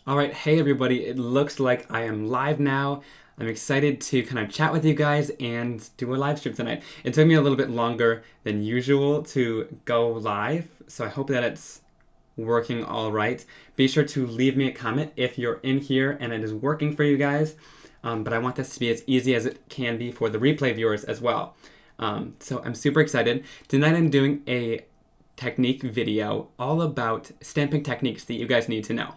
All right, hey everybody, it looks like I am live now. I'm excited to kind of chat with you guys and do a live stream tonight. It took me a little bit longer than usual to go live, so I hope that it's working all right. Be sure to leave me a comment if you're in here and it is working for you guys, but I want this to be as easy as it can be for the replay viewers as well. So I'm super excited. Tonight I'm doing a technique video all about stamping techniques that you guys need to know.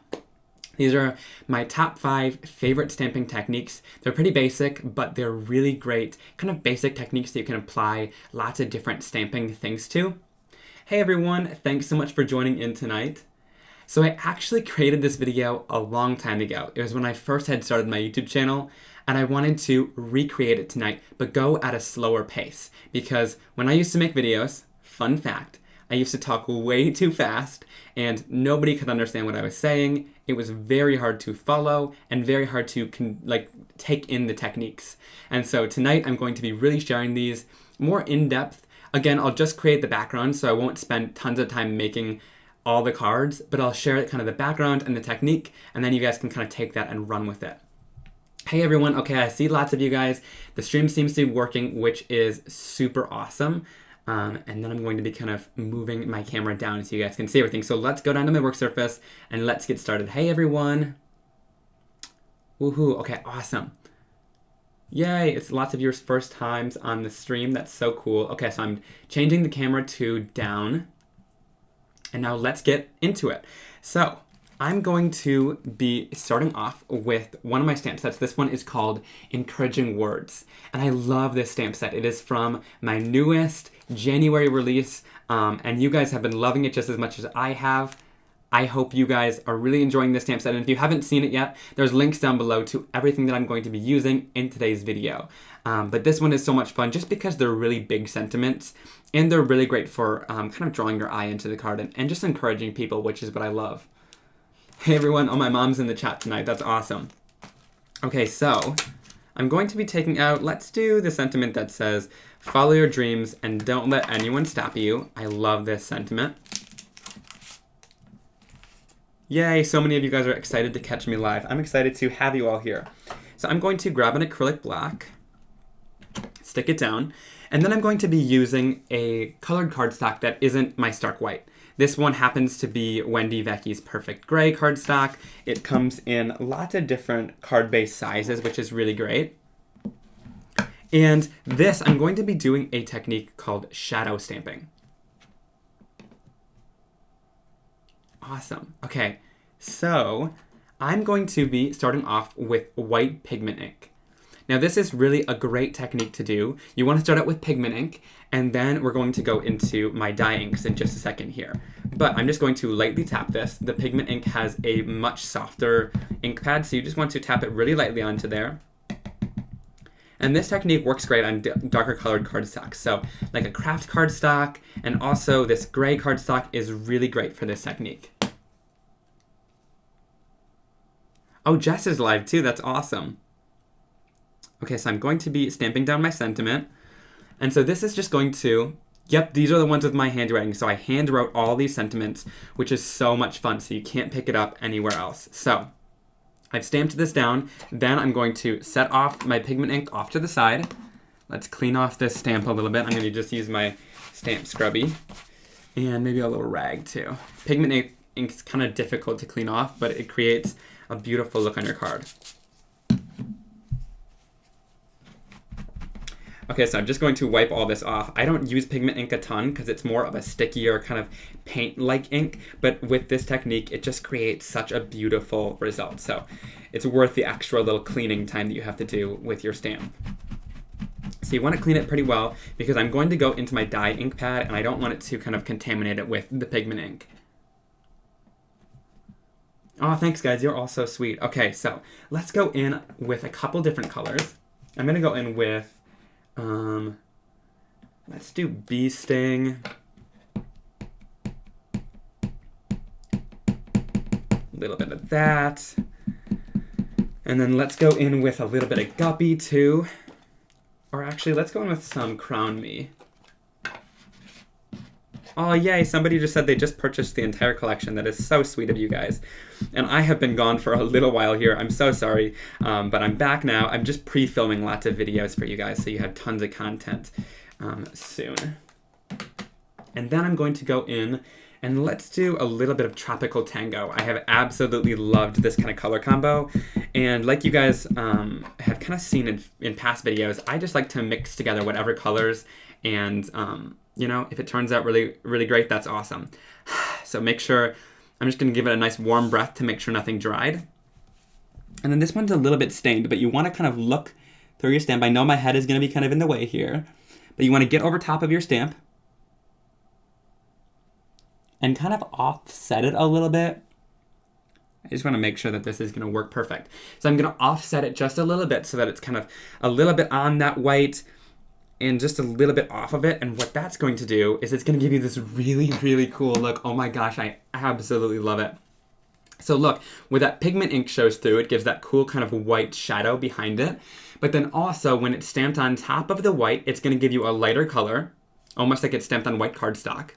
These are my top 5 favorite stamping techniques. They're pretty basic, but they're really great kind of basic techniques that you can apply lots of different stamping things to. Hey everyone, thanks so much for joining in tonight. So I actually created this video a long time ago. It was when I first had started my YouTube channel, and I wanted to recreate it tonight, but go at a slower pace. Because when I used to make videos, fun fact, I used to talk way too fast, and nobody could understand what I was saying. It was very hard to follow and very hard to take in the techniques. And so tonight I'm going to be really sharing these more in depth. Again, I'll just create the background, so I won't spend tons of time making all the cards, but I'll share kind of the background and the technique, and then you guys can kind of take that and run with it. Hey everyone, okay, I see lots of you guys. The stream seems to be working, which is super awesome. And then I'm going to be kind of moving my camera down so you guys can see everything. So let's go down to my work surface and let's get started. Hey everyone. Woohoo, okay, awesome. Yay, it's lots of your first times on the stream. That's so cool. Okay, so I'm changing the camera to down. And now let's get into it. So I'm going to be starting off with one of my stamp sets. This one is called Encouraging Words. And I love this stamp set. It is from my newest January release. And you guys have been loving it just as much as I have. I hope you guys are really enjoying this stamp set. And if you haven't seen it yet, there's links down below to everything that I'm going to be using in today's video. But this one is so much fun just because they're really big sentiments. And they're really great for kind of drawing your eye into the card and just encouraging people, which is what I love. Hey everyone, oh my mom's in the chat tonight, that's awesome. Okay, so I'm going to be taking out, let's do the sentiment that says, follow your dreams and don't let anyone stop you. I love this sentiment. Yay, so many of you guys are excited to catch me live. I'm excited to have you all here. So I'm going to grab an acrylic black, stick it down, and then I'm going to be using a colored cardstock that isn't my Stark White. This one happens to be Wendy Vecchi's Perfect Gray cardstock. It comes in lots of different card-based sizes, which is really great. And this, I'm going to be doing a technique called shadow stamping. Awesome. Okay, so I'm going to be starting off with white pigment ink. Now this is really a great technique to do. You want to start out with pigment ink, and then we're going to go into my dye inks in just a second here. But I'm just going to lightly tap this. The pigment ink has a much softer ink pad, so you just want to tap it really lightly onto there. And this technique works great on darker colored cardstock. So like a craft cardstock, and also this gray cardstock is really great for this technique. Oh, Jess is live too, that's awesome. Okay, so I'm going to be stamping down my sentiment. And so this is just going to, yep, these are the ones with my handwriting. So I hand wrote all these sentiments, which is so much fun. So you can't pick it up anywhere else. So I've stamped this down. Then I'm going to set off my pigment ink off to the side. Let's clean off this stamp a little bit. I'm going to just use my stamp scrubby and maybe a little rag too. Pigment ink is kind of difficult to clean off, but it creates a beautiful look on your card. Okay, so I'm just going to wipe all this off. I don't use pigment ink a ton because it's more of a stickier kind of paint-like ink, but with this technique, it just creates such a beautiful result. So it's worth the extra little cleaning time that you have to do with your stamp. So you want to clean it pretty well because I'm going to go into my dye ink pad and I don't want it to kind of contaminate it with the pigment ink. Oh, thanks guys, you're all so sweet. Okay, so let's go in with a couple different colors. I'm going to go in with let's do Bee Sting. A little bit of that. And then let's go in with a little bit of Guppy too. Or actually, let's go in with some Crown Me. Oh, yay, somebody just said they just purchased the entire collection. That is so sweet of you guys. And I have been gone for a little while here. I'm so sorry, but I'm back now. I'm just pre-filming lots of videos for you guys, so you have tons of content soon. And then I'm going to go in and let's do a little bit of Tropical Tango. I have absolutely loved this kind of color combo. And like you guys have kind of seen in past videos, I just like to mix together whatever colors. And, you know, if it turns out really, really great, that's awesome. So make sure, I'm just going to give it a nice warm breath to make sure nothing dried. And then this one's a little bit stained, but you want to kind of look through your stamp. I know my head is going to be kind of in the way here, but you want to get over top of your stamp and kind of offset it a little bit. I just want to make sure that this is going to work perfect. So I'm going to offset it just a little bit so that it's kind of a little bit on that white and just a little bit off of it. And what that's going to do is it's going to give you this really, really cool look. Oh my gosh, I absolutely love it. So look, where that pigment ink shows through, it gives that cool kind of white shadow behind it. But then also when it's stamped on top of the white, it's going to give you a lighter color, almost like it's stamped on white cardstock.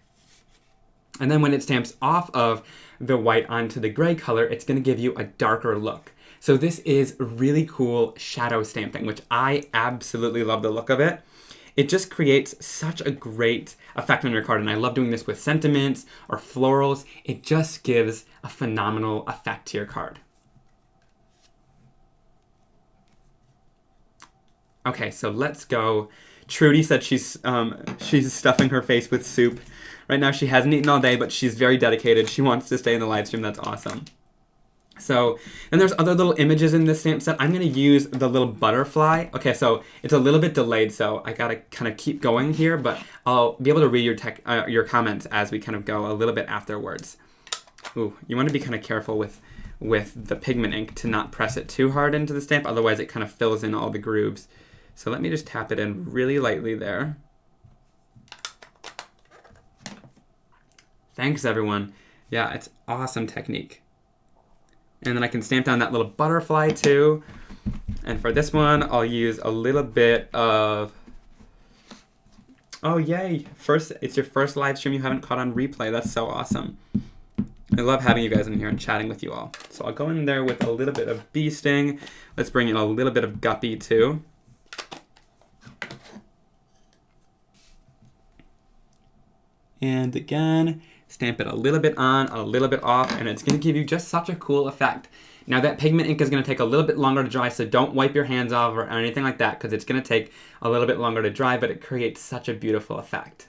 And then when it stamps off of the white onto the gray color, it's going to give you a darker look. So this is really cool shadow stamping, which I absolutely love the look of it. It just creates such a great effect on your card, and I love doing this with sentiments or florals. It just gives a phenomenal effect to your card. Okay, so let's go. Trudy said she's stuffing her face with soup. Right now she hasn't eaten all day, but she's very dedicated. She wants to stay in the live stream. That's awesome. So, and there's other little images in this stamp set. I'm going to use the little butterfly. Okay, so it's a little bit delayed, so I got to kind of keep going here, but I'll be able to read your comments as we kind of go a little bit afterwards. Ooh, you want to be kind of careful with the pigment ink to not press it too hard into the stamp, otherwise it kind of fills in all the grooves. So let me just tap it in really lightly there. Thanks, everyone. Yeah, it's awesome technique. And then I can stamp down that little butterfly too. And for this one, I'll use a little bit of... Oh, yay. It's your first live stream you haven't caught on replay. That's so awesome. I love having you guys in here and chatting with you all. So I'll go in there with a little bit of bee sting. Let's bring in a little bit of Guppy too. And again, stamp it a little bit on, a little bit off, and it's going to give you just such a cool effect. Now that pigment ink is going to take a little bit longer to dry, so don't wipe your hands off or anything like that, because it's going to take a little bit longer to dry, but it creates such a beautiful effect.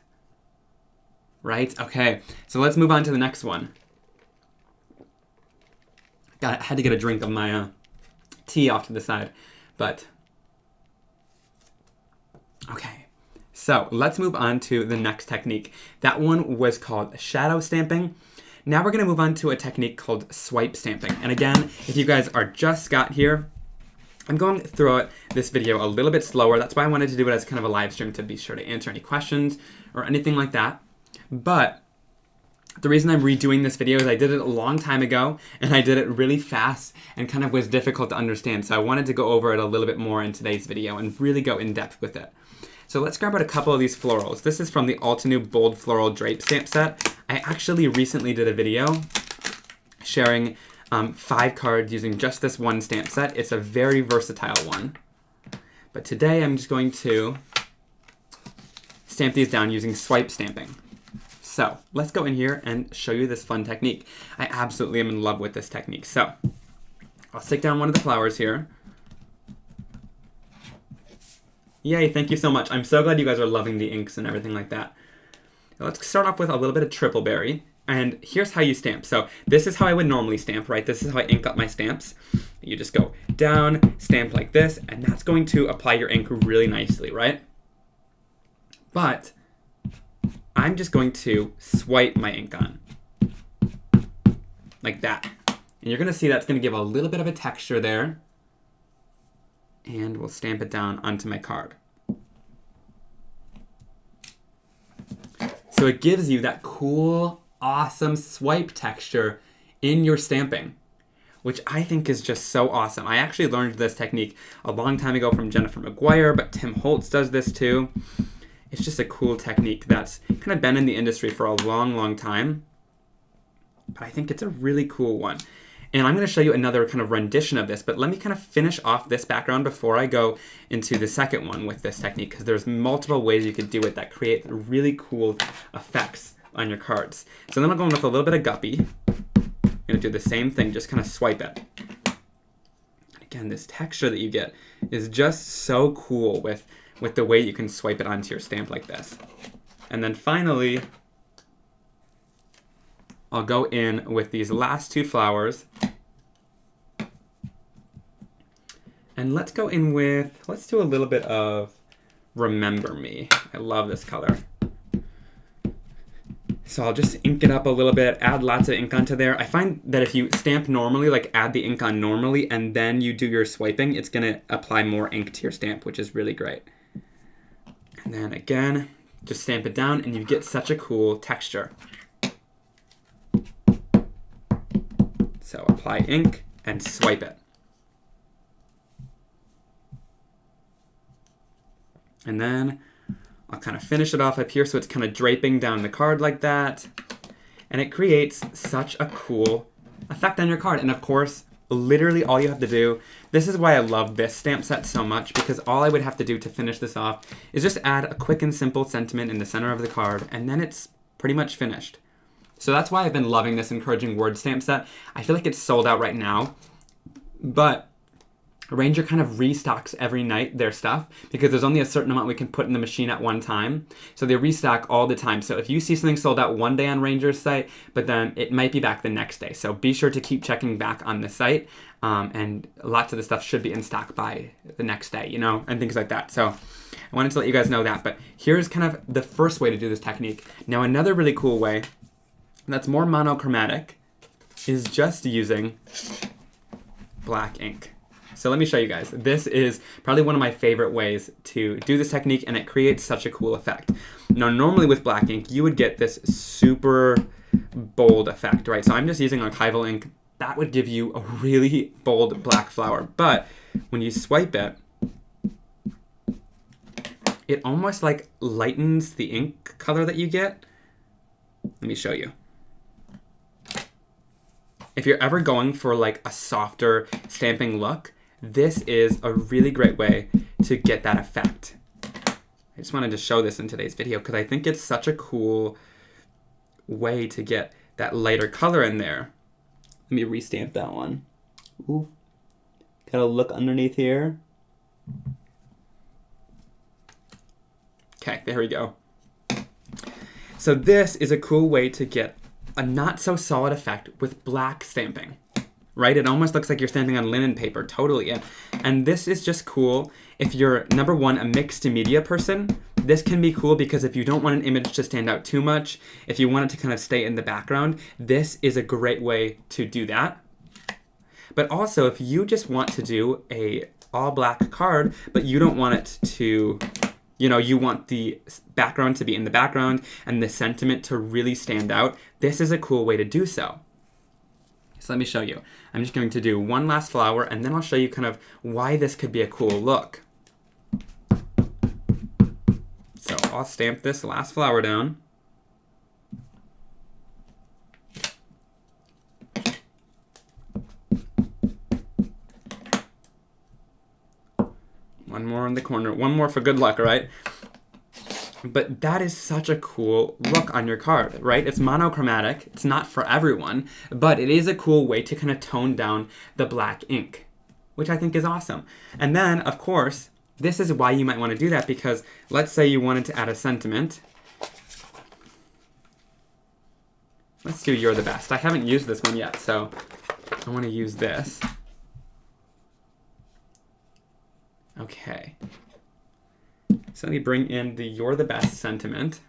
Right? Okay, so let's move on to the next one. I had to get a drink of my tea off to the side, but... Okay. So let's move on to the next technique. That one was called shadow stamping. Now we're going to move on to a technique called swipe stamping. And again, if you guys are just got here, I'm going through this video a little bit slower. That's why I wanted to do it as kind of a live stream to be sure to answer any questions or anything like that. But the reason I'm redoing this video is I did it a long time ago and I did it really fast and kind of was difficult to understand. So I wanted to go over it a little bit more in today's video and really go in depth with it. So let's grab out a couple of these florals. This is from the Altenew Bold Floral Drape Stamp Set. I actually recently did a video sharing 5 cards using just this one stamp set. It's a very versatile one. But today I'm just going to stamp these down using swipe stamping. So let's go in here and show you this fun technique. I absolutely am in love with this technique. So I'll stick down one of the flowers here. Yay, thank you so much. I'm so glad you guys are loving the inks and everything like that. Let's start off with a little bit of triple berry. And here's how you stamp. So this is how I would normally stamp, right? This is how I ink up my stamps. You just go down, stamp like this, and that's going to apply your ink really nicely, right? But I'm just going to swipe my ink on. Like that. And you're going to see that's going to give a little bit of a texture there. And we'll stamp it down onto my card. So it gives you that cool, awesome swipe texture in your stamping, which I think is just so awesome. I actually learned this technique a long time ago from Jennifer McGuire, but Tim Holtz does this too. it's just a cool technique that's kind of been in the industry for a long time. But I think it's a really cool one. And I'm going to show you another kind of rendition of this, but let me kind of finish off this background before I go into the second one with this technique, because there's multiple ways you could do it that create really cool effects on your cards. So then I'll go in with a little bit of Guppy. I'm going to do the same thing, just kind of swipe it. And again, this texture that you get is just so cool with the way you can swipe it onto your stamp like this. And then finally, I'll go in with these last two flowers. And let's go in with, let's do a little bit of Remember Me. I love this color. So I'll just ink it up a little bit, add lots of ink onto there. I find that if you stamp normally, like add the ink on normally, and then you do your swiping, it's gonna apply more ink to your stamp, which is really great. And then again, just stamp it down and you get such a cool texture. So apply ink and swipe it. And then I'll kind of finish it off up here so it's kind of draping down the card like that. And it creates such a cool effect on your card. And of course, literally all you have to do, this is why I love this stamp set so much, because all I would have to do to finish this off is just add a quick and simple sentiment in the center of the card, and then it's pretty much finished. So that's why I've been loving this Encouraging Word stamp set. I feel like it's sold out right now, but Ranger kind of restocks every night their stuff because there's only a certain amount we can put in the machine at one time. So they restock all the time. So if you see something sold out one day on Ranger's site, but then it might be back the next day. So be sure to keep checking back on the site. And lots of the stuff should be in stock by the next day, you know, and things like that. So I wanted to let you guys know that. But here's kind of the first way to do this technique. Now another really cool way that's more monochromatic is just using black ink. So let me show you guys. This is probably one of my favorite ways to do this technique, and it creates such a cool effect. Now, normally with black ink, you would get this super bold effect, right? So I'm just using archival ink. That would give you a really bold black flower. But when you swipe it, it almost like lightens the ink color that you get. Let me show you. If you're ever going for like a softer stamping look, this is a really great way to get that effect. I just wanted to show this in today's video because I think it's such a cool way to get that lighter color in there. Let me restamp that one. Ooh. Gotta look underneath here. Okay, there we go. So this is a cool way to get a not so solid effect with black stamping, right? It almost looks like you're stamping on linen paper, totally. And this is just cool if you're, number one, a mixed media person. This can be cool because if you don't want an image to stand out too much, if you want it to kind of stay in the background, this is a great way to do that. But also, if you just want to do a all black card, but you don't want it to, you know, you want the background to be in the background and the sentiment to really stand out, this is a cool way to do so. So let me show you. I'm just going to do one last flower, and then I'll show you kind of why this could be a cool look. So I'll stamp this last flower down. One more in the corner. One more for good luck, right? But that is such a cool look on your card, right? It's monochromatic. It's not for everyone, but it is a cool way to kind of tone down the black ink, which I think is awesome. And then, of course, this is why you might want to do that, because let's say you wanted to add a sentiment. Let's do You're the Best. I haven't used this one yet, so I want to use this. Okay. So let me bring in the You're the Best sentiment.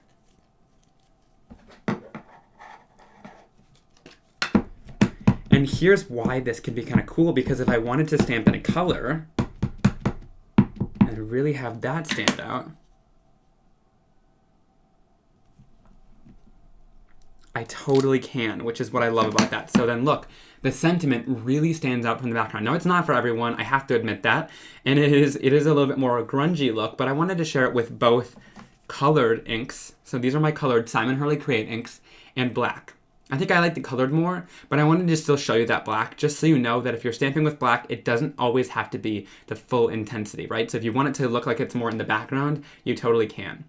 And here's why this can be kind of cool, because if I wanted to stamp in a color and really have that stand out, I totally can, which is what I love about that. So then look, the sentiment really stands out from the background. Now, it's not for everyone, I have to admit that. And it is a little bit more a grungy look, but I wanted to share it with both colored inks. So these are my colored Simon Hurley Create inks, and black. I think I like the colored more, but I wanted to still show you that black, just so you know that if you're stamping with black, it doesn't always have to be the full intensity, right? So if you want it to look like it's more in the background, you totally can.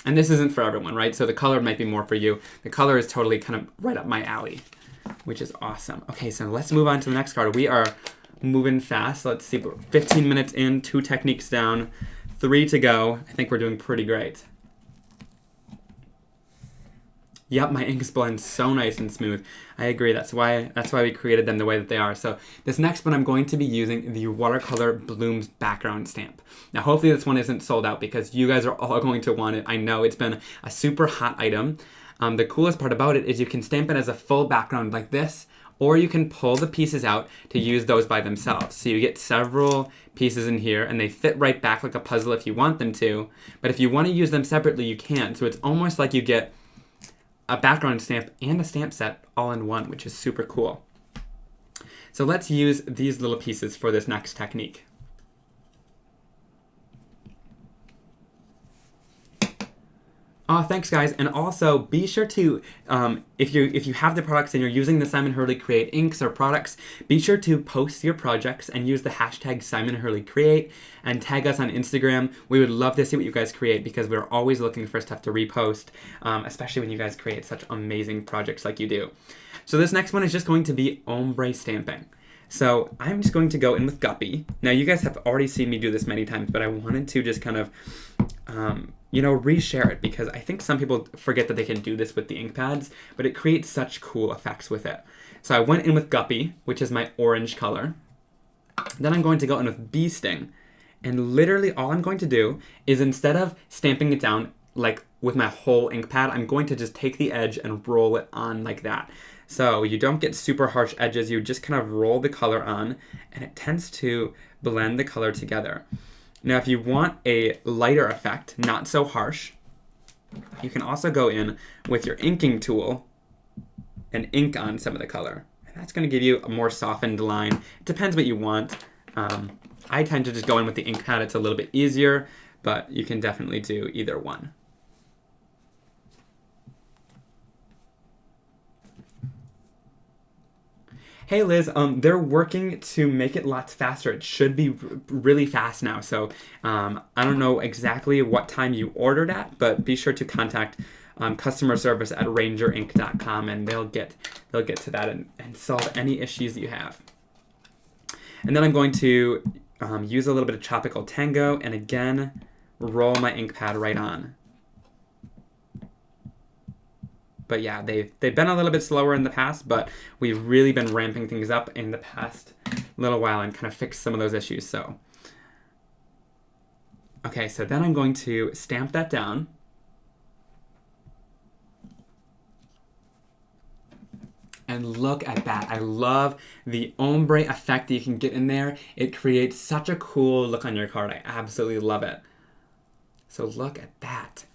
And this isn't for everyone, right? So the color might be more for you. The color is totally kind of right up my alley, which is awesome. Okay, so let's move on to the next card. We are moving fast. Let's see, 15 minutes in, 2 techniques down, 3 to go. I think we're doing pretty great. Yep, my inks blend so nice and smooth. I agree. That's why we created them the way that they are. So this next one, I'm going to be using the Watercolor Blooms background stamp. Now, hopefully this one isn't sold out because you guys are all going to want it. I know it's been a super hot item. The coolest part about it is you can stamp it as a full background like this, or you can pull the pieces out to use those by themselves. So you get several pieces in here and they fit right back like a puzzle if you want them to. But if you want to use them separately, you can. So it's almost like you get a background stamp and a stamp set all in one, which is super cool. So let's use these little pieces for this next technique. Oh, thanks guys, and also be sure to, if you have the products and you're using the Simon Hurley Create inks or products, be sure to post your projects and use the hashtag Simon Hurley Create and tag us on Instagram. We would love to see what you guys create because we're always looking for stuff to repost, especially when you guys create such amazing projects like you do. So this next one is just going to be ombre stamping. So I'm just going to go in with Guppy. Now you guys have already seen me do this many times, but I wanted to just kind of, reshare it because I think some people forget that they can do this with the ink pads, but it creates such cool effects with it. So I went in with Guppy, which is my orange color. Then I'm going to go in with Bee Sting. And literally all I'm going to do is instead of stamping it down like with my whole ink pad, I'm going to just take the edge and roll it on like that. So you don't get super harsh edges, you just kind of roll the color on and it tends to blend the color together. Now if you want a lighter effect, not so harsh, you can also go in with your inking tool and ink on some of the color. And that's going to give you a more softened line. It depends what you want. I tend to just go in with the ink pad, it's a little bit easier, but you can definitely do either one. Hey Liz, they're working to make it lots faster. It should be really fast now. So I don't know exactly what time you ordered at, but be sure to contact customer service at rangerinc.com and they'll get to that and solve any issues that you have. And then I'm going to use a little bit of Tropical Tango and again roll my ink pad right on. But yeah, they've been a little bit slower in the past, but we've really been ramping things up in the past little while and kind of fixed some of those issues. So, okay, so then I'm going to stamp that down. And look at that. I love the ombre effect that you can get in there. It creates such a cool look on your card. I absolutely love it. So look at that.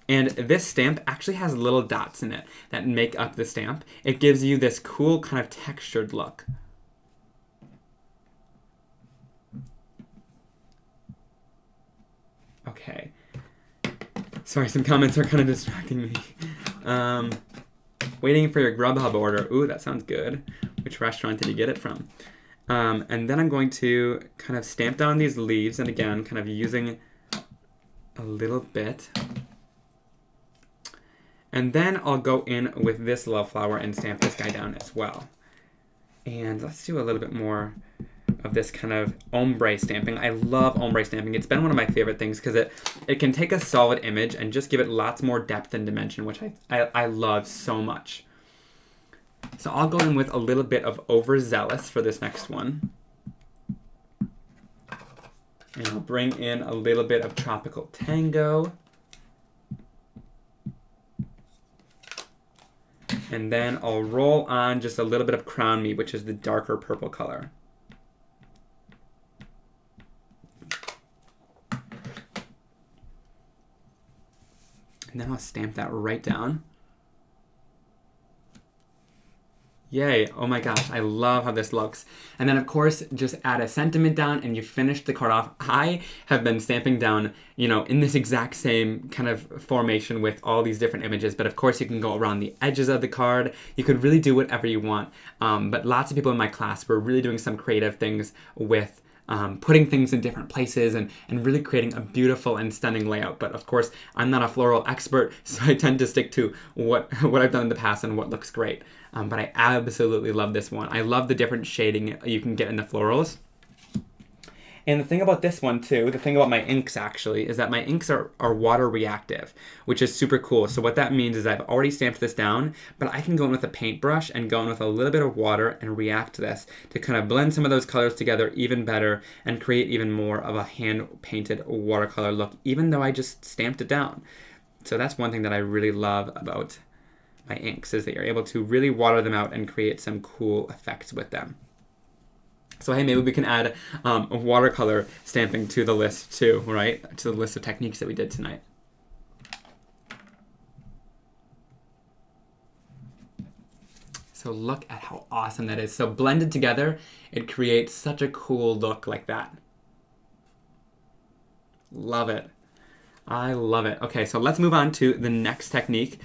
And this stamp actually has little dots in it that make up the stamp. It gives you this cool kind of textured look. Okay. Sorry, some comments are kind of distracting me. Waiting for your Grubhub order. Ooh, that sounds good. Which restaurant did you get it from? And then I'm going to kind of stamp down these leaves and again, kind of using a little bit. And then I'll go in with this love flower and stamp this guy down as well. And let's do a little bit more of this kind of ombre stamping. I love ombre stamping. It's been one of my favorite things because it can take a solid image and just give it lots more depth and dimension, which I love so much. So I'll go in with a little bit of overzealous for this next one. And I'll bring in a little bit of Tropical Tango. And then I'll roll on just a little bit of Crown Me, which is the darker purple color. And then I'll stamp that right down. Yay. Oh my gosh, I love how this looks. And then of course, just add a sentiment down and you finish the card off. I have been stamping down, you know, in this exact same kind of formation with all these different images, but of course you can go around the edges of the card. You could really do whatever you want. But lots of people in my class were really doing some creative things with putting things in different places and really creating a beautiful and stunning layout. But of course, I'm not a floral expert, so I tend to stick to what I've done in the past and what looks great. But I absolutely love this one. I love the different shading you can get in the florals. And the thing about this one too, the thing about my inks actually, is that my inks are water reactive, which is super cool. So what that means is I've already stamped this down, but I can go in with a paintbrush and go in with a little bit of water and react this to kind of blend some of those colors together even better and create even more of a hand-painted watercolor look, even though I just stamped it down. So that's one thing that I really love about my inks, is that you're able to really water them out and create some cool effects with them. So hey, maybe we can add watercolor stamping to the list too, right? To the list of techniques that we did tonight. So look at how awesome that is. So blended together, it creates such a cool look like that. Love it. I love it. Okay, so let's move on to the next technique.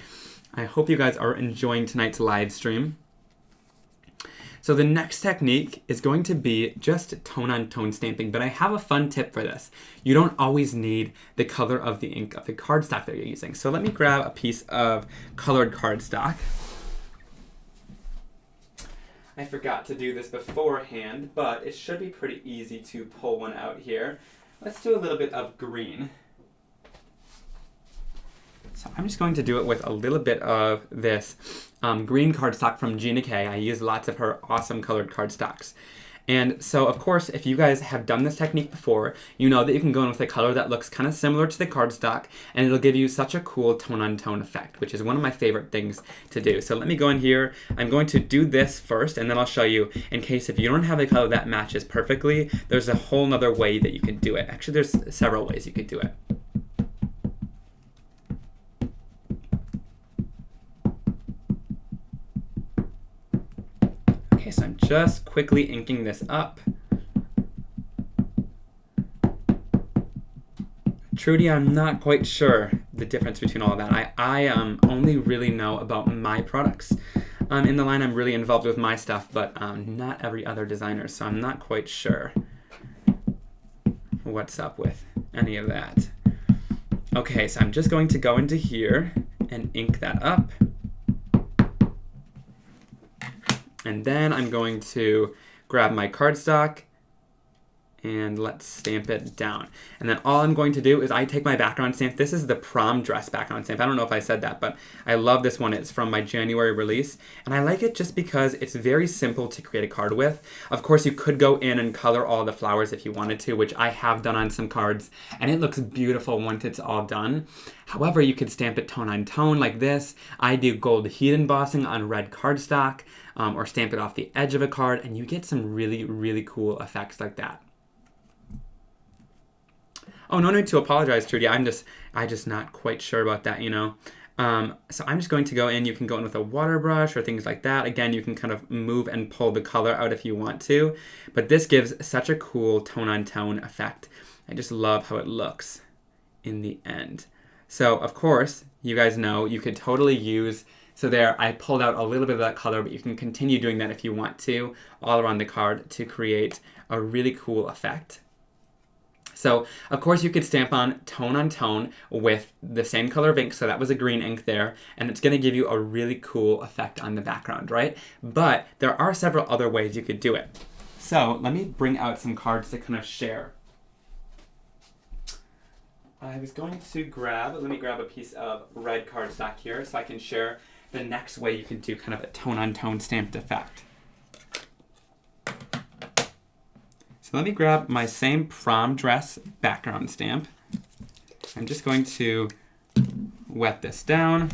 I hope you guys are enjoying tonight's live stream. So the next technique is going to be just tone-on-tone stamping, but I have a fun tip for this. You don't always need the color of the ink of the cardstock that you're using. So let me grab a piece of colored cardstock. I forgot to do this beforehand, but it should be pretty easy to pull one out here. Let's do a little bit of green. So I'm just going to do it with a little bit of this green cardstock from Gina K. I use lots of her awesome colored cardstocks. And so, of course, if you guys have done this technique before, you know that you can go in with a color that looks kind of similar to the cardstock, and it'll give you such a cool tone-on-tone effect, which is one of my favorite things to do. So let me go in here. I'm going to do this first, and then I'll show you, in case if you don't have a color that matches perfectly, there's a whole nother way that you can do it. Actually, there's several ways you could do it. Okay, so I'm just quickly inking this up. Trudy, I'm not quite sure the difference between all of that. I only really know about my products. In the line, I'm really involved with my stuff, but not every other designer, so I'm not quite sure what's up with any of that. Okay, so I'm just going to go into here and ink that up. And then I'm going to grab my cardstock and let's stamp it down. And then all I'm going to do is I take my background stamp. This is the prom dress background stamp. I don't know if I said that, but I love this one. It's from my January release. And I like it just because it's very simple to create a card with. Of course, you could go in and color all the flowers if you wanted to, which I have done on some cards. And it looks beautiful once it's all done. However, you could stamp it tone on tone like this. I do gold heat embossing on red cardstock, or stamp it off the edge of a card, and you get some really, really cool effects like that. Oh, no need to apologize, Trudy. I'm just not quite sure about that, you know. So I'm just going to go in. You can go in with a water brush or things like that. Again, you can kind of move and pull the color out if you want to. But this gives such a cool tone-on-tone effect. I just love how it looks in the end. So, of course, you guys know you could totally use... So there, I pulled out a little bit of that color, but you can continue doing that if you want to, all around the card to create a really cool effect. So, of course, you could stamp on tone with the same color of ink, so that was a green ink there, and it's going to give you a really cool effect on the background, right? But there are several other ways you could do it. So, let me bring out some cards to kind of share. I was going to let me grab a piece of red cardstock here so I can share the next way you can do kind of a tone-on-tone stamped effect. So let me grab my same prom dress background stamp. I'm just going to wet this down.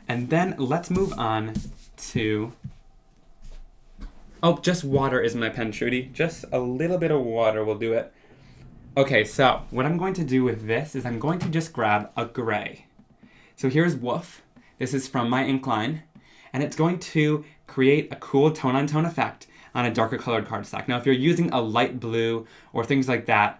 And then let's move on to... Oh, just water is my pen, Trudy. Just a little bit of water will do it. Okay, so what I'm going to do with this is I'm going to just grab a gray. So here's Woof. This is from my ink line, and it's going to create a cool tone-on-tone effect on a darker colored cardstock. Now, if you're using a light blue or things like that,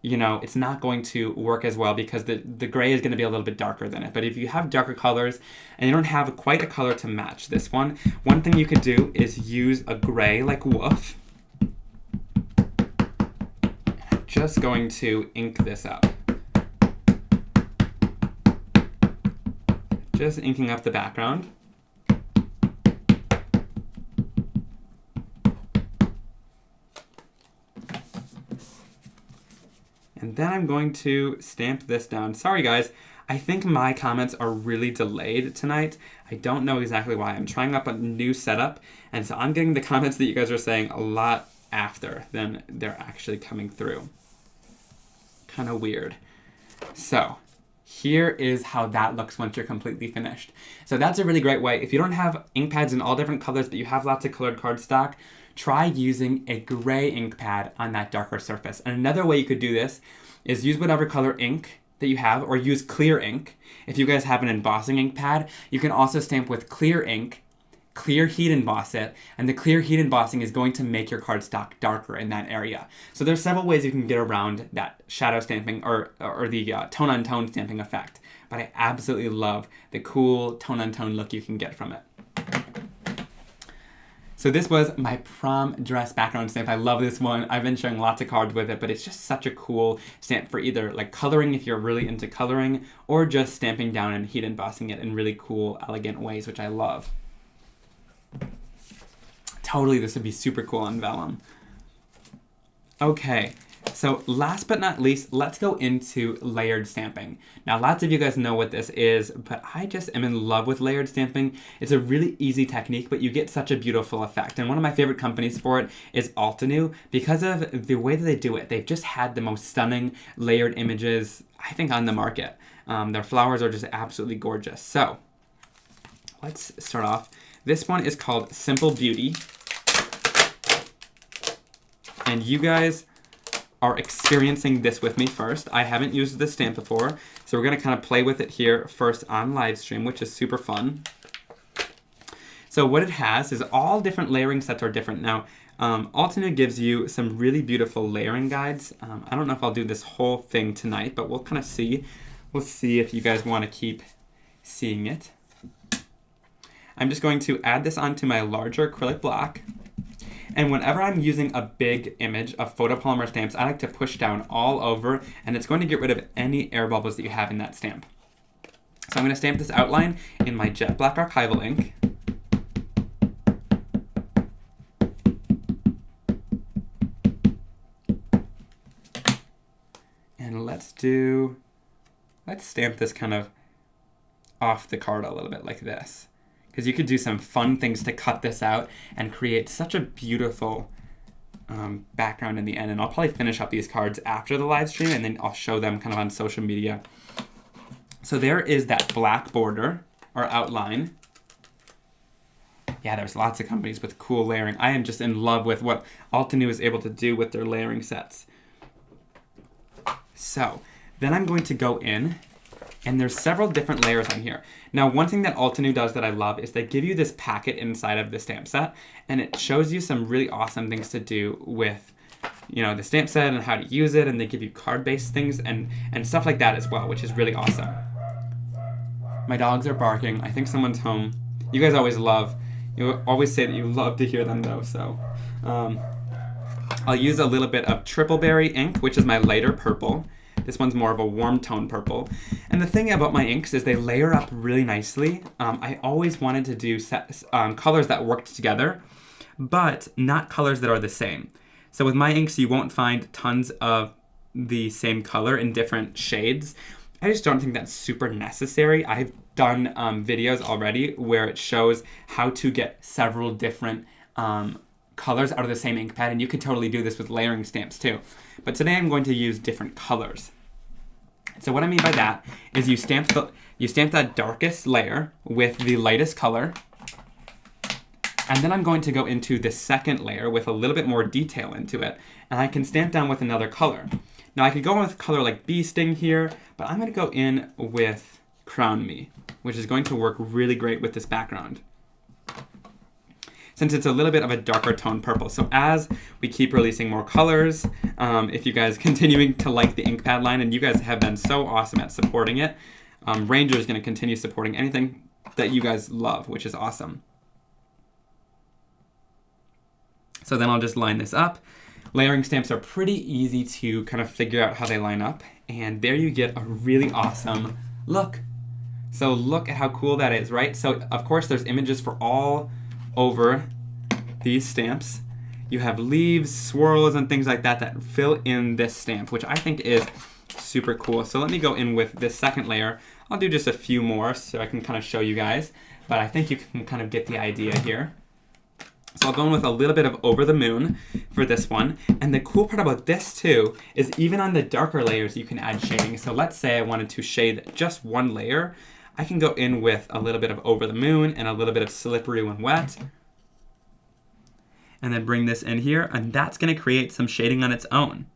you know, it's not going to work as well because the gray is going to be a little bit darker than it. But if you have darker colors and you don't have quite a color to match this one thing you could do is use a gray like Woof. Just going to ink this up. Just inking up the background. And then I'm going to stamp this down. Sorry guys, I think my comments are really delayed tonight. I don't know exactly why. I'm trying up a new setup, and so I'm getting the comments that you guys are saying a lot after than they're actually coming through. Kind of weird. So here is how that looks once you're completely finished. So that's a really great way. If you don't have ink pads in all different colors, but you have lots of colored cardstock, try using a gray ink pad on that darker surface. And another way you could do this is use whatever color ink that you have, or use clear ink. If you guys have an embossing ink pad, you can also stamp with clear ink, clear heat emboss it, and the clear heat embossing is going to make your cardstock darker in that area. So there's several ways you can get around that shadow stamping or the tone-on-tone stamping effect. But I absolutely love the cool tone-on-tone look you can get from it. So this was my prom dress background stamp. I love this one. I've been showing lots of cards with it, but it's just such a cool stamp for either like coloring if you're really into coloring, or just stamping down and heat embossing it in really cool, elegant ways, which I love. Totally, this would be super cool on vellum. Okay, so last but not least, let's go into layered stamping. Now, lots of you guys know what this is, but I just am in love with layered stamping. It's a really easy technique, but you get such a beautiful effect. And one of my favorite companies for it is Altenew, because of the way that they do it. They've just had the most stunning layered images, I think, on the market. Their flowers are just absolutely gorgeous. So let's start off. This one is called Simple Beauty. And you guys are experiencing this with me first. I haven't used this stamp before, so we're gonna kind of play with it here first on live stream, which is super fun. So what it has is all different layering sets are different. Now, Altenew gives you some really beautiful layering guides. I don't know if I'll do this whole thing tonight, but we'll kind of see. We'll see if you guys wanna keep seeing it. I'm just going to add this onto my larger acrylic block. And whenever I'm using a big image of photopolymer stamps, I like to push down all over, and it's going to get rid of any air bubbles that you have in that stamp. So I'm going to stamp this outline in my jet black archival ink. And let's stamp this kind of off the card a little bit like this. Because you could do some fun things to cut this out and create such a beautiful background in the end. And I'll probably finish up these cards after the live stream, and then I'll show them kind of on social media. So there is that black border or outline. Yeah, there's lots of companies with cool layering. I am just in love with what Altenew is able to do with their layering sets. So then I'm going to go in, and there's several different layers on here. Now, one thing that Altenew does that I love is they give you this packet inside of the stamp set, and it shows you some really awesome things to do with, you know, the stamp set and how to use it, and they give you card-based things and stuff like that as well, which is really awesome. My dogs are barking. I think someone's home. You guys always say that you love to hear them though, so. I'll use a little bit of Triple Berry ink, which is my lighter purple. This one's more of a warm tone purple. And the thing about my inks is they layer up really nicely. I always wanted to do colors that worked together, but not colors that are the same. So with my inks, you won't find tons of the same color in different shades. I just don't think that's super necessary. I've done videos already where it shows how to get several different colors out of the same ink pad, and you could totally do this with layering stamps too. But today I'm going to use different colors. So what I mean by that is you stamp that darkest layer with the lightest color, And then I'm going to go into the second layer with a little bit more detail into it. And I can stamp down with another color. Now I could go with a color like Bee Sting here, but I'm going to go in with Crown Me, which is going to work really great with this background, since it's a little bit of a darker tone purple. So as we keep releasing more colors, if you guys continuing to like the ink pad line, and you guys have been so awesome at supporting it, Ranger is going to continue supporting anything that you guys love, which is awesome. So then I'll just line this up. Layering stamps are pretty easy to kind of figure out how they line up, and there you get a really awesome look. So look at how cool that is, right? So of course there's images for all over these stamps. You have leaves, swirls, and things like that that fill in this stamp, which I think is super cool. So let me go in with this second layer. I'll do just a few more so I can kind of show you guys, but I think you can kind of get the idea here. So I'll go in with a little bit of Over the Moon for this one. And the cool part about this too is even on the darker layers you can add shading. So let's say I wanted to shade just one layer. I can go in with a little bit of Over the Moon and a little bit of Slippery When Wet. And then bring this in here, and that's going to create some shading on its own,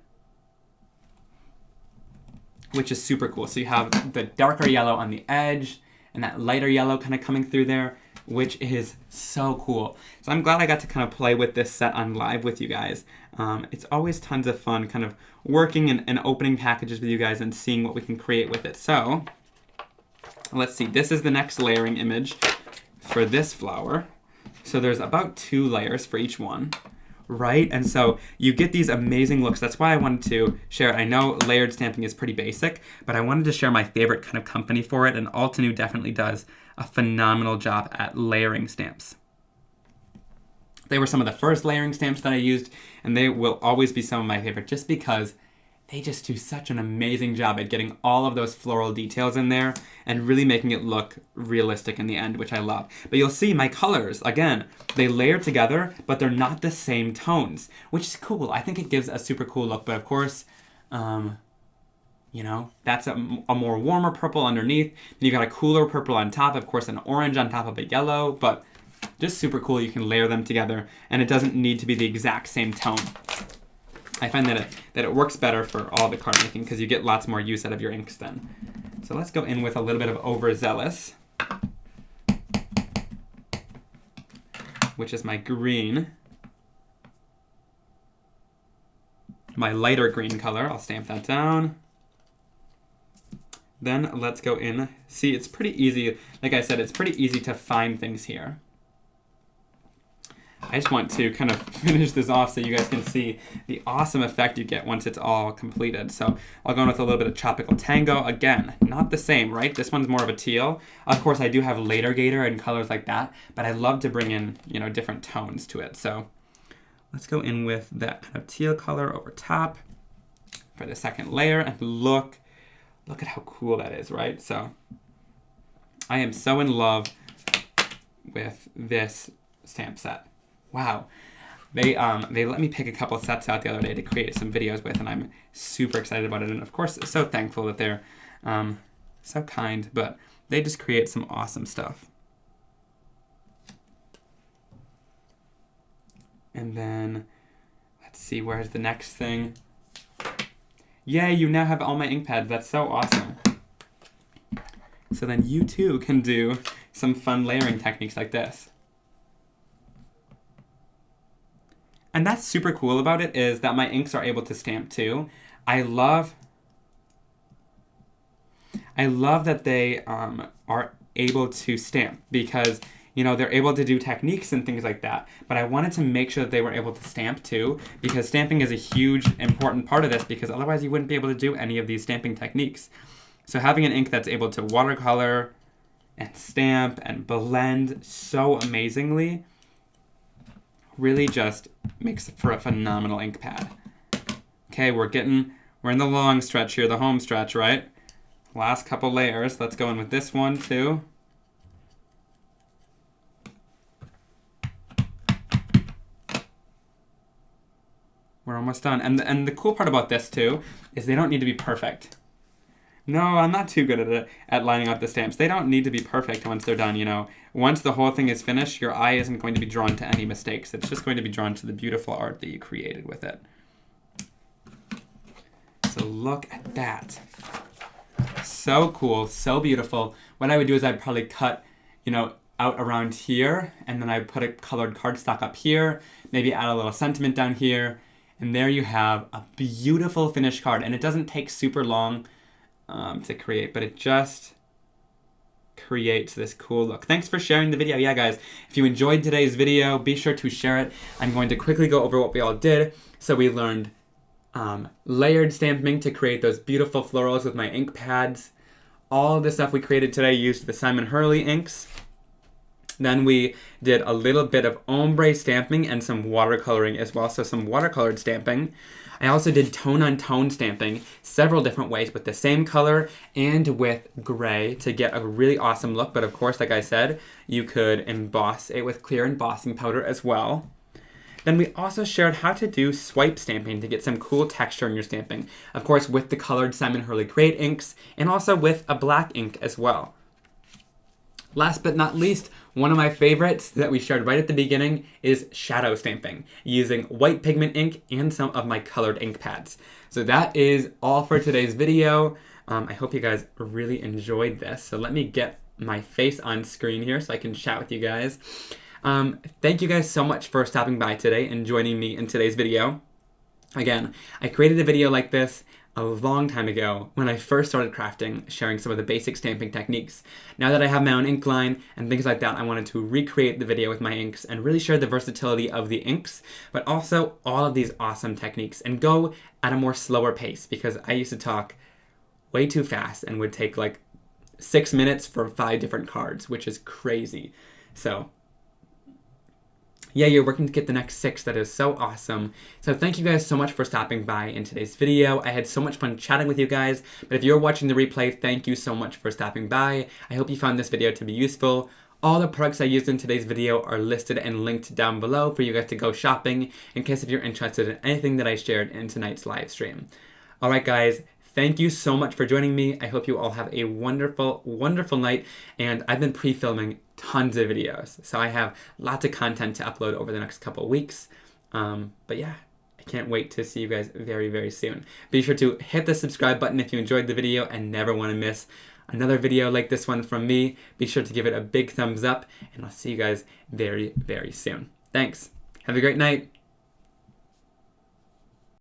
which is super cool. So you have the darker yellow on the edge and that lighter yellow kind of coming through there, which is so cool. So I'm glad I got to kind of play with this set on live with you guys. It's always tons of fun kind of working and opening packages with you guys and seeing what we can create with it. So let's see, this is the next layering image for this flower. So there's about 2 layers for each one, right? And so you get these amazing looks. That's why I wanted to share it. I know layered stamping is pretty basic, but I wanted to share my favorite kind of company for it, and Altenew definitely does a phenomenal job at layering stamps. They were some of the first layering stamps that I used, and they will always be some of my favorite just because they just do such an amazing job at getting all of those floral details in there and really making it look realistic in the end, which I love. But you'll see my colors, again, they layer together, but they're not the same tones, which is cool. I think it gives a super cool look, but of course, you know, that's a more warmer purple underneath. Then you got a cooler purple on top, of course, an orange on top of a yellow, but just super cool. You can layer them together, and it doesn't need to be the exact same tone. I find that it works better for all the card making because you get lots more use out of your inks then. So let's go in with a little bit of Overzealous, which is my green. My lighter green color, I'll stamp that down. Then let's go in. See, it's pretty easy. Like I said, it's pretty easy to find things here. I just want to kind of finish this off so you guys can see the awesome effect you get once it's all completed. So I'll go in with a little bit of Tropical Tango. Again, not the same, right? This one's more of a teal. Of course, I do have Later Gator and colors like that, but I love to bring in, you know, different tones to it. So let's go in with that kind of teal color over top for the second layer, and look at how cool that is, right? So I am so in love with this stamp set. Wow. They let me pick a couple sets out the other day to create some videos with, and I'm super excited about it. And of course, so thankful that they're so kind, but they just create some awesome stuff. And then, let's see, where's the next thing? Yay, you now have all my ink pads. That's so awesome. So then you too can do some fun layering techniques like this. And that's super cool about it is that my inks are able to stamp too. I love that they are able to stamp because, you know, they're able to do techniques and things like that. But I wanted to make sure that they were able to stamp too, because stamping is a huge, important part of this, because otherwise you wouldn't be able to do any of these stamping techniques. So having an ink that's able to watercolor and stamp and blend so amazingly really just makes for a phenomenal ink pad. Okay, we're in the long stretch here, the home stretch, right? Last couple layers. Let's go in with this one too. We're almost done. And the cool part about this too is they don't need to be perfect. No, I'm not too good at it, at lining up the stamps. They don't need to be perfect once they're done, you know. Once the whole thing is finished, your eye isn't going to be drawn to any mistakes. It's just going to be drawn to the beautiful art that you created with it. So look at that. So cool, so beautiful. What I would do is I'd probably cut, you know, out around here, and then I'd put a colored cardstock up here, maybe add a little sentiment down here, and there you have a beautiful finished card. And it doesn't take super long to create, but it just creates this cool look. Thanks for sharing the video. Yeah, guys, if you enjoyed today's video, be sure to share it. I'm going to quickly go over what we all did. So we learned layered stamping to create those beautiful florals with my ink pads. All the stuff we created today used the Simon Hurley inks. Then we did a little bit of ombre stamping and some watercoloring as well, so some watercolored stamping. I also did tone-on-tone stamping several different ways with the same color and with gray to get a really awesome look. But of course, like I said, you could emboss it with clear embossing powder as well. Then we also shared how to do swipe stamping to get some cool texture in your stamping. Of course, with the colored Simon Hurley Great inks and also with a black ink as well. Last but not least, one of my favorites that we shared right at the beginning is shadow stamping, using white pigment ink and some of my colored ink pads. So that is all for today's video. I hope you guys really enjoyed this. So let me get my face on screen here so I can chat with you guys. Thank you guys so much for stopping by today and joining me in today's video. Again, I created a video like this a long time ago when I first started crafting, sharing some of the basic stamping techniques. Now that I have my own ink line and things like that, I wanted to recreate the video with my inks and really share the versatility of the inks, but also all of these awesome techniques and go at a more slower pace, because I used to talk way too fast and would take like 6 minutes for 5 different cards, which is crazy. So yeah, you're working to get the next 6. That is so awesome. So thank you guys so much for stopping by in today's video. I had so much fun chatting with you guys. But if you're watching the replay, thank you so much for stopping by. I hope you found this video to be useful. All the products I used in today's video are listed and linked down below for you guys to go shopping in case if you're interested in anything that I shared in tonight's live stream. Alright guys, thank you so much for joining me. I hope you all have a wonderful, wonderful night. And I've been pre-filming tons of videos, so I have lots of content to upload over the next couple weeks. But yeah, I can't wait to see you guys very, very soon. Be sure to hit the subscribe button if you enjoyed the video and never want to miss another video like this one from me. Be sure to give it a big thumbs up, and I'll see you guys very, very soon. Thanks. Have a great night.